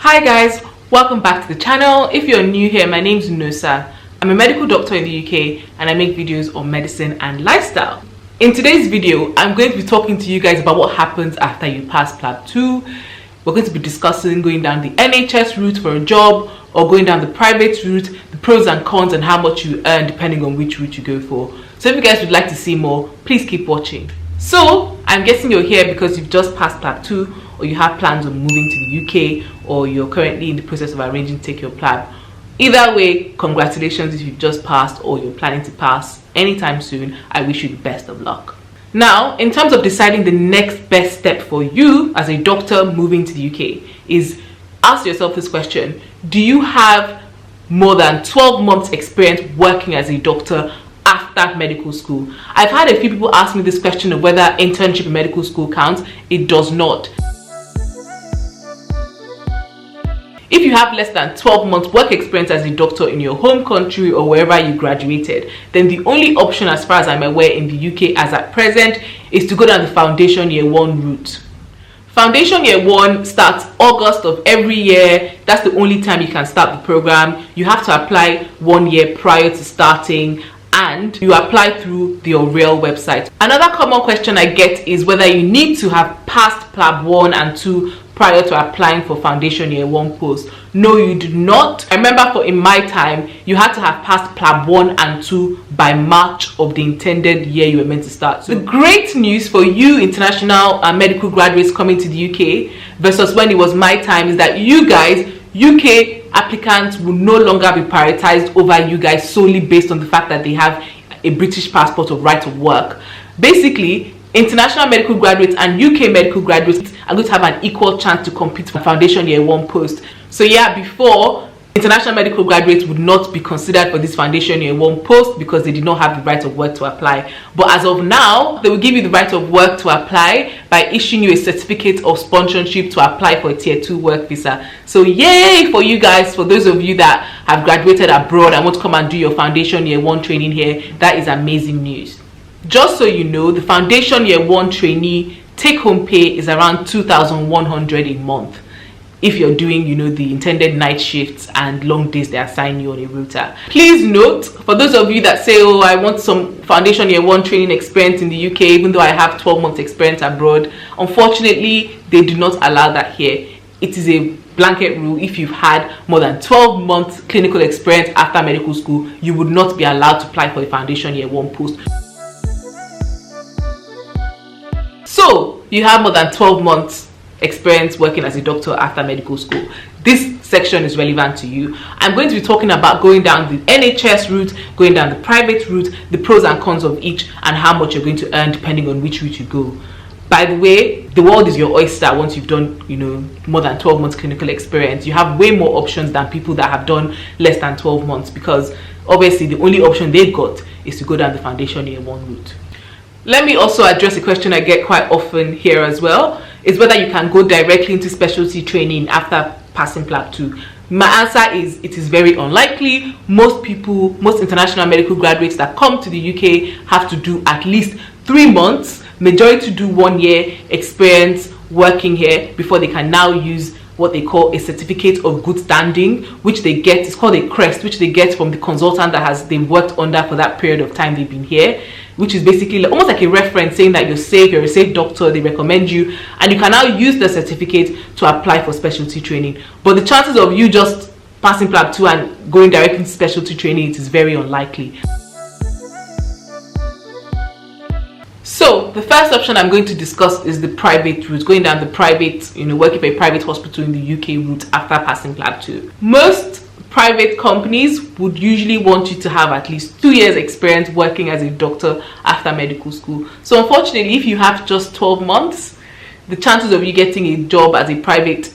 Hi guys, welcome back to the channel. If you're new here, my name is Nosa. I'm a medical doctor in the UK and I make videos on medicine and lifestyle. In today's video, I'm going to be talking to you guys about what happens after you pass Plab 2. We're going to be discussing going down the NHS route for a job or going down the private route, the pros and cons and how much you earn depending on which route you go for. So if you guys would like to see more, please keep watching. So I'm guessing you're here because you've just passed Plab 2 or you have plans on moving to the UK or you're currently in the process of arranging to take your Plab. Either way, congratulations if you've just passed or you're planning to pass anytime soon. I wish you the best of luck. Now, in terms of deciding the next best step for you as a doctor moving to the UK is ask yourself this question: do you have more than 12 months experience working as a doctor after medical school? I've had a few people ask me this question of whether internship in medical school counts. It does not. If you have less than 12 months work experience as a doctor in your home country or wherever you graduated, then the only option as far as I'm aware in the UK as at present is to go down the Foundation Year 1 route. Foundation Year 1 starts August of every year. That's the only time you can start the program. You have to apply 1 year prior to starting and you apply through the Oriel website. Another common question I get is whether you need to have passed Plab 1 and 2 prior to applying for Foundation Year 1 post. No, you do not. I remember in my time, you had to have passed Plab 1 and 2 by March of the intended year you were meant to start. So the great news for you international medical graduates coming to the UK versus when it was my time is that you guys, UK applicants, will no longer be prioritized over you guys solely based on the fact that they have a British passport or right to work. Basically, international medical graduates and UK medical graduates are going to have an equal chance to compete for Foundation Year 1 post. So yeah, before, international medical graduates would not be considered for this Foundation Year 1 post because they did not have the right of work to apply. But as of now, they will give you the right of work to apply by issuing you a certificate of sponsorship to apply for a Tier 2 work visa. So yay for you guys, for those of you that have graduated abroad and want to come and do your Foundation Year 1 training here. That is amazing news. Just so you know, the Foundation Year 1 trainee take-home pay is around 2,100 a month if you're doing, the intended night shifts and long days they assign you on a rota. Please note, for those of you that say, oh, I want some Foundation Year 1 training experience in the UK even though I have 12 months experience abroad, unfortunately, they do not allow that here. It is a blanket rule. If you've had more than 12 months clinical experience after medical school, you would not be allowed to apply for a Foundation Year 1 post. So you have more than 12 months experience working as a doctor after medical school. This section is relevant to you. I'm going to be talking about going down the NHS route, going down the private route, the pros and cons of each, and how much you're going to earn depending on which route you go. By the way, the world is your oyster once you've done, more than 12 months clinical experience. You have way more options than people that have done less than 12 months because obviously the only option they've got is to go down the Foundation Year 1 route. Let me also address a question I get quite often here as well, is whether you can go directly into specialty training after passing Plab 2. My answer is it is very unlikely. Most international medical graduates that come to the UK have to do at least 3 months, majority do 1 year experience working here before they can now use what they call a certificate of good standing, which they get. It's called a crest, which they get from the consultant that they've worked under for that period of time they've been here, which is basically almost like a reference saying that you're safe, you're a safe doctor, they recommend you, and you can now use the certificate to apply for specialty training. But the chances of you just passing Plab 2 and going directly into specialty training, it is very unlikely. So the first option I'm going to discuss is the private route, going down the private, working for a private hospital in the UK route after passing Plab 2. Most private companies would usually want you to have at least 2 years experience working as a doctor after medical school. So unfortunately, if you have just 12 months, the chances of you getting a job as a private,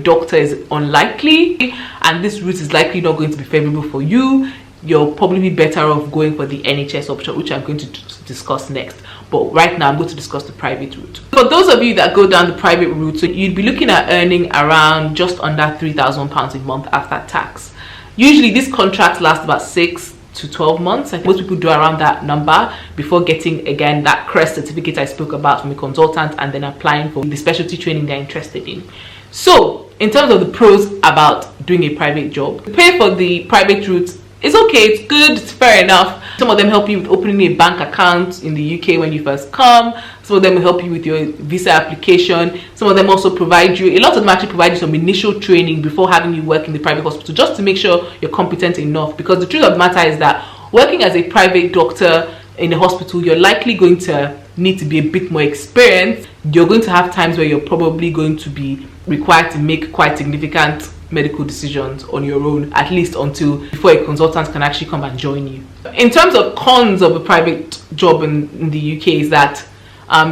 doctor is unlikely, and this route is likely not going to be favorable for you. You're probably better off going for the NHS option, which I'm going to discuss next. But right now I'm going to discuss the private route. For those of you that go down the private route, so you'd be looking at earning around just under £3,000 a month after tax. Usually these contracts last about 6 to 12 months. I think most people do around that number before getting again that CREST certificate I spoke about from a consultant and then applying for the specialty training they're interested in. So in terms of the pros about doing a private job, the pay for the private route is okay, it's good, it's fair enough. Some of them help you with opening a bank account in the UK when you first come. Some of them will help you with your visa application. Some of them also provide you, a lot of them actually provide you some initial training before having you work in the private hospital, just to make sure you're competent enough. Because the truth of the matter is that working as a private doctor in a hospital, you're likely going to need to be a bit more experienced. You're going to have times where you're probably going to be required to make quite significant medical decisions on your own, at least until before a consultant can actually come and join you. In terms of cons of a private job in the UK is that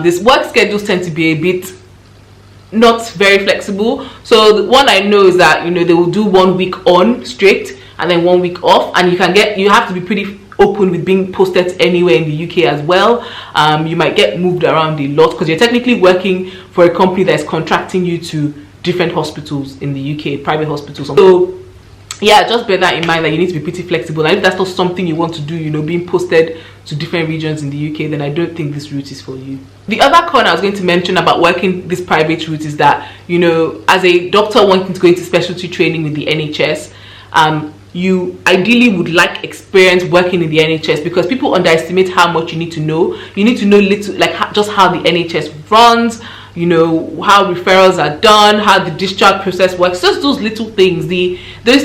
this work schedules tend to be a bit not very flexible. So the one I know is that, you know, they will do 1 week on straight and then 1 week off, and you have to be pretty open with being posted anywhere in the UK as well. You might get moved around a lot because you're technically working for a company that's contracting you to different hospitals in the UK, private hospitals. So yeah, just bear that in mind, that you need to be pretty flexible. And if that's not something you want to do, you know, being posted to different regions in the UK, then I don't think this route is for you. The other con I was going to mention about working this private route is that, you know, as a doctor wanting to go into specialty training with the NHS, you ideally would like experience working in the NHS, because people underestimate how much you need to know. You need to know little, like just how the NHS runs, you know, how referrals are done, how the discharge process works, just those little things, those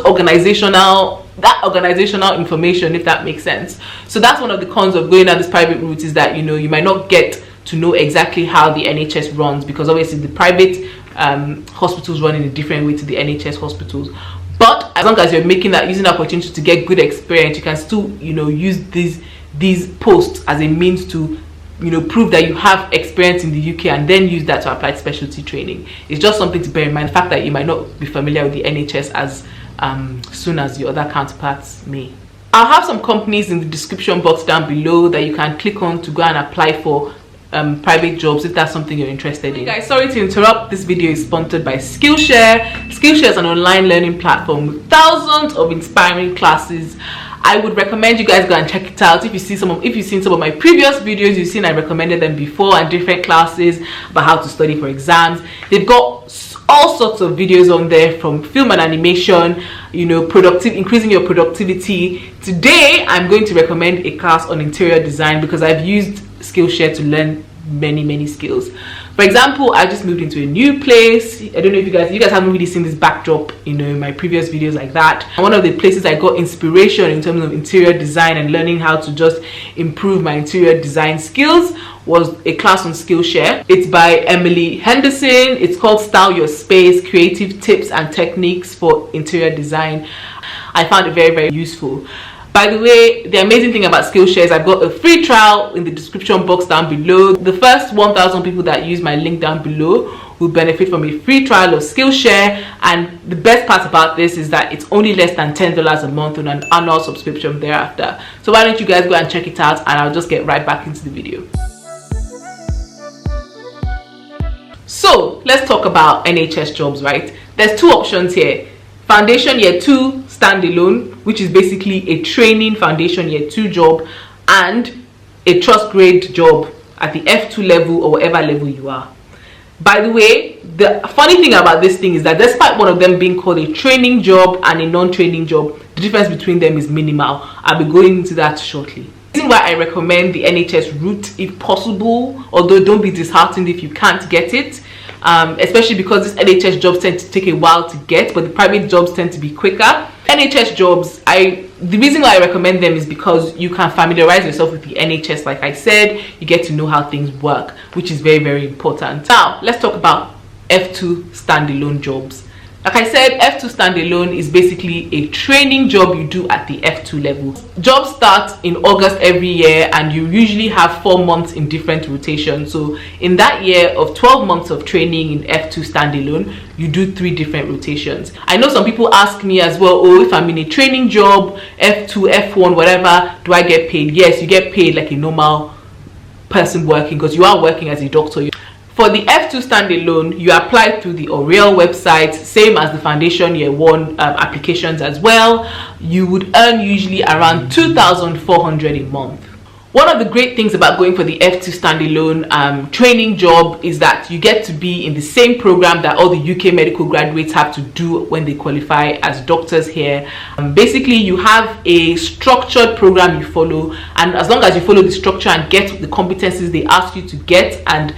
organizational information, if that makes sense. So that's one of the cons of going down this private route, is that, you know, you might not get to know exactly how the NHS runs, because obviously the private hospitals run in a different way to the NHS hospitals. But as long as you're using the opportunity to get good experience, you can still, you know, use these posts as a means to, you know, prove that you have experience in the UK, and then use that to apply to specialty training. It's just something to bear in mind, the fact that you might not be familiar with the NHS as soon as your other counterparts may. I'll have some companies in the description box down below that you can click on to go and apply for private jobs if that's something you're interested in. Guys, sorry to interrupt. This video is sponsored by Skillshare. Skillshare is an online learning platform with thousands of inspiring classes. I would recommend you guys go and check it out. If you've seen some of my previous videos, you've seen I recommended them before, and different classes about how to study for exams. They've got all sorts of videos on there, from film and animation, you know, increasing your productivity. Today I'm going to recommend a class on interior design, because I've used Skillshare to learn many skills. For example, I just moved into a new place. I don't know if you guys haven't really seen this backdrop, you know, in my previous videos like that. And one of the places I got inspiration in terms of interior design and learning how to just improve my interior design skills was a class on Skillshare. It's by Emily Henderson. It's called Style Your Space: Creative Tips and Techniques for Interior Design. I found it very useful. By the way, the amazing thing about Skillshare is I've got a free trial in the description box down below. The first 1,000 people that use my link down below will benefit from a free trial of Skillshare. And the best part about this is that it's only less than $10 a month on an annual subscription thereafter. So why don't you guys go and check it out, and I'll just get right back into the video. So let's talk about NHS jobs, right? There's two options here. Foundation Year 2 Standalone, which is basically a training Foundation Year 2 job, and a trust grade job at the F2 level or whatever level you are. By the way, the funny thing about this thing is that despite one of them being called a training job and a non-training job, the difference between them is minimal. I'll be going into that shortly. The reason why I recommend the NHS route if possible, although don't be disheartened if you can't get it, especially because these NHS jobs tend to take a while to get, but the private jobs tend to be quicker. NHS jobs, the reason why I recommend them is because you can familiarize yourself with the NHS. Like I said, you get to know how things work, which is very important. Now let's talk about F2 standalone jobs. Like I said, F2 standalone is basically a training job you do at the F2 level. Jobs start in August every year, and you usually have 4 months in different rotations. So in that year of 12 months of training in F2 standalone, you do 3 different rotations. I know some people ask me as well, oh, if I'm in a training job, F2, F1, whatever, do I get paid? Yes, you get paid like a normal person working, because you are working as a doctor. For the F2 standalone, you apply through the Oriel website, same as the Foundation Year 1 applications as well. You would earn usually around 2,400 a month. One of the great things about going for the F2 standalone training job is that you get to be in the same program that all the UK medical graduates have to do when they qualify as doctors here. Basically, you have a structured program you follow, and as long as you follow the structure and get the competencies they ask you to get, and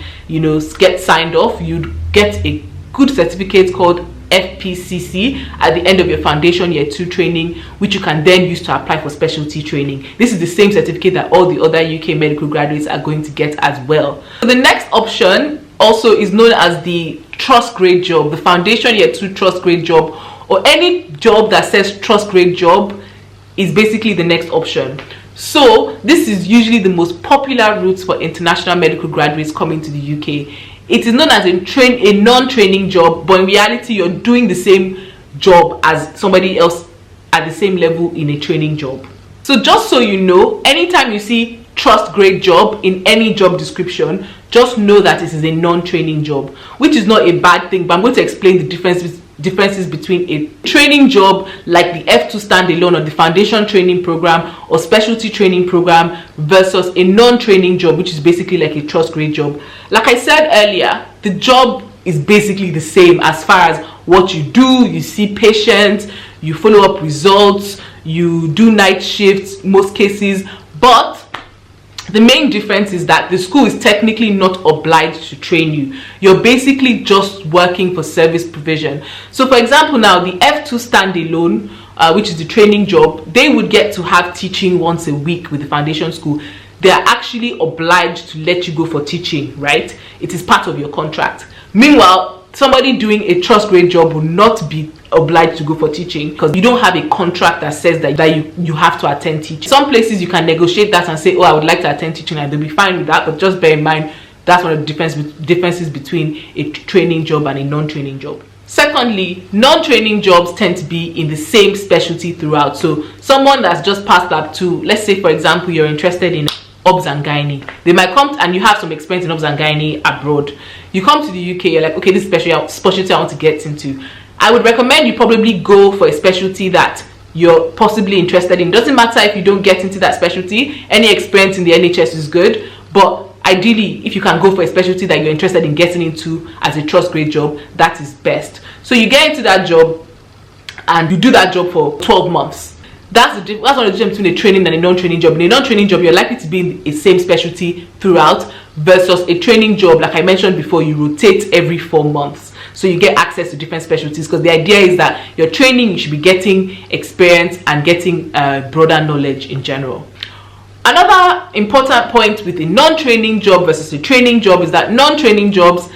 get signed off, you get a good certificate called FPCC at the end of your foundation year 2 training, which you can then use to apply for specialty training. This is the same certificate that all the other UK medical graduates are going to get as well. So the next option also is known as the trust grade job, the foundation year 2 trust grade job, or any job that says trust grade job is basically the next option. So this is usually the most popular route for international medical graduates coming to the UK. It is known as a non-training job, but in reality you're doing the same job as somebody else at the same level in a training job. So just so you know, anytime you see trust grade job in any job description, just know that it is a non-training job, which is not a bad thing, but I'm going to explain the differences between a training job like the F2 standalone or the foundation training program or specialty training program versus a non-training job, which is basically like a trust grade job. Like I said earlier, the job is basically the same as far as what you do. You see patients, you follow up results, you do night shifts most cases, but the main difference is that the school is technically not obliged to train you. You're basically just working for service provision. So for example, now the F2 standalone, which is the training job, they would get to have teaching once a week with the foundation school. They are actually obliged to let you go for teaching, right? It is part of your contract. Meanwhile, somebody doing a trust grade job will not be obliged to go for teaching because you don't have a contract that says that you have to attend teaching. Some places you can negotiate that and say, oh, I would like to attend teaching, and they'll be fine with that, but just bear in mind that's one of the differences between a training job and a non-training job. Secondly, non-training jobs tend to be in the same specialty throughout. So someone that's just passed Plab 2, let's say for example you're interested in obs and gynae, they might come and you have some experience in obs and gynae abroad. You come to the UK, you're like, okay, this specialty I want to get into. I would recommend you probably go for a specialty that you're possibly interested in. Doesn't matter if you don't get into that specialty, any experience in the NHS is good, but ideally if you can go for a specialty that you're interested in getting into as a trust grade job, that is best. So you get into that job and you do that job for 12 months. That's one of the difference between a training and a non-training job. In a non-training job, you're likely to be in the same specialty throughout, versus a training job, like I mentioned before, you rotate every 4 months. So you get access to different specialties, because the idea is that you're training, you should be getting experience and getting broader knowledge in general. Another important point with a non-training job versus a training job is that non-training jobs,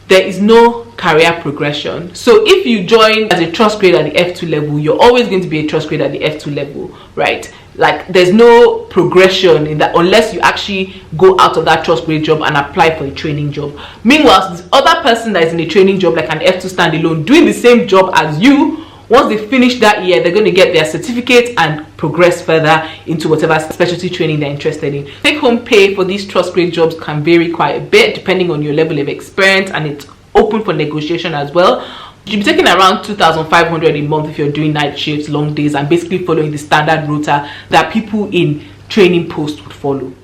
there is no career progression. So if you join as a trust grade at the F2 level, you're always going to be a trust grade at the F2 level, right? Like there's no progression in that unless you actually go out of that trust grade job and apply for a training job. Meanwhile, the other person that is in a training job like an F2 standalone doing the same job as you, once they finish that year, they're going to get their certificate and progress further into whatever specialty training they're interested in. Take home pay for these trust grade jobs can vary quite a bit depending on your level of experience, and it's open for negotiation as well. You'll be taking around 2,500 a month if you're doing night shifts, long days, and basically following the standard rota that people in training posts would follow.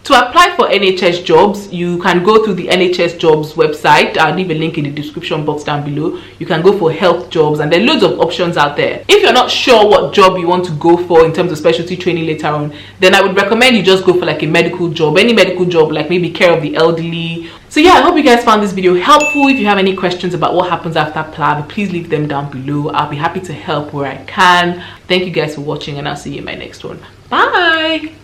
To apply for NHS jobs, you can go through the NHS jobs website. I'll leave a link in the description box down below. You can go for health jobs, and there are loads of options out there. If you're not sure what job you want to go for in terms of specialty training later on, then I would recommend you just go for like a medical job, any medical job, like maybe care of the elderly. So yeah, I hope you guys found this video helpful. If you have any questions about what happens after Plab, please leave them down below. I'll be happy to help where I can. Thank you guys for watching, and I'll see you in my next one. Bye.